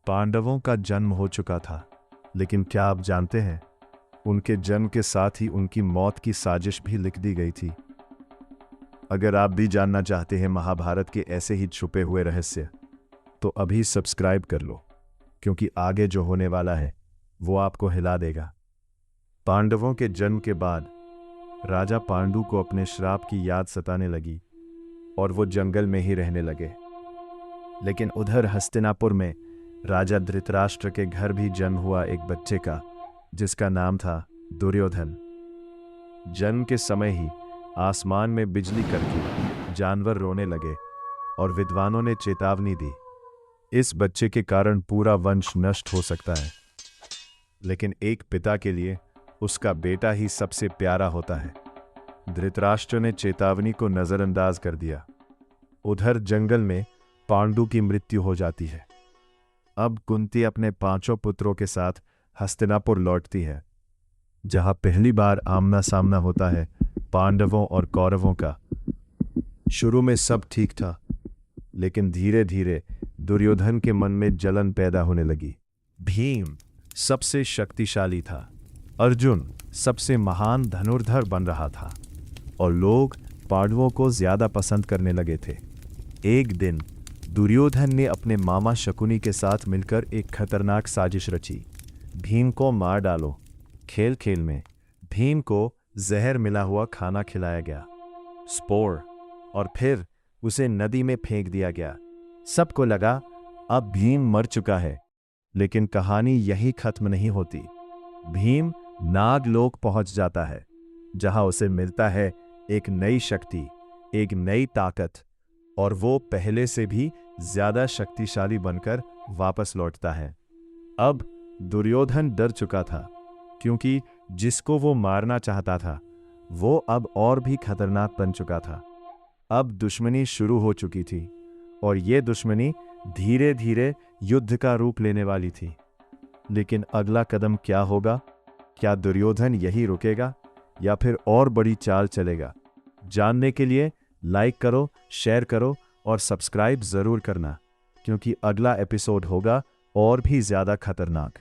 पांडवों का जन्म हो चुका था, लेकिन क्या आप जानते हैं, उनके जन्म के साथ ही उनकी मौत की साजिश भी लिख दी गई थी। अगर आप भी जानना चाहते हैं महाभारत के ऐसे ही छुपे हुए रहस्य, तो अभी सब्सक्राइब कर लो, क्योंकि आगे जो होने वाला है वो आपको हिला देगा। पांडवों के जन्म के बाद राजा पांडु को अपने श्राप की याद सताने लगी और वो जंगल में ही रहने लगे। लेकिन उधर हस्तिनापुर में राजा धृतराष्ट्र के घर भी जन्म हुआ एक बच्चे का, जिसका नाम था दुर्योधन। जन्म के समय ही आसमान में बिजली करके जानवर रोने लगे और विद्वानों ने चेतावनी दी, इस बच्चे के कारण पूरा वंश नष्ट हो सकता है। लेकिन एक पिता के लिए उसका बेटा ही सबसे प्यारा होता है। धृतराष्ट्र ने चेतावनी को नजरअंदाज कर दिया। उधर जंगल में पांडु की मृत्यु हो जाती है। अब कुंती अपने 5 पुत्रों के साथ हस्तिनापुर लौटती है, जहां पहली बार आमना सामना होता है पांडवों और कौरवों का। शुरू में सब ठीक था, लेकिन धीरे धीरे दुर्योधन के मन में जलन पैदा होने लगी। भीम सबसे शक्तिशाली था, अर्जुन सबसे महान धनुर्धर बन रहा था और लोग पांडवों को ज्यादा पसंद करने लगे थे। एक दिन दुर्योधन ने अपने मामा शकुनी के साथ मिलकर एक खतरनाक साजिश रची। भीम को मार डालो। खेल खेल में भीम को जहर मिला हुआ खाना खिलाया गया, स्पोर, और फिर उसे नदी में फेंक दिया गया। सबको लगा अब भीम मर चुका है, लेकिन कहानी यही खत्म नहीं होती। भीम नागलोक पहुंच जाता है, जहां उसे मिलता है एक नई शक्ति, एक नई ताकत, और वो पहले से भी ज्यादा शक्तिशाली बनकर वापस लौटता है। अब दुर्योधन डर चुका था, क्योंकि जिसको वो मारना चाहता था वो अब और भी खतरनाक बन चुका था। अब दुश्मनी शुरू हो चुकी थी और ये दुश्मनी धीरे धीरे युद्ध का रूप लेने वाली थी। लेकिन अगला कदम क्या होगा? क्या दुर्योधन यही रुकेगा या फिर और बड़ी चाल चलेगा? जानने के लिए लाइक करो, शेयर करो और सब्सक्राइब जरूर करना, क्योंकि अगला एपिसोड होगा और भी ज्यादा खतरनाक।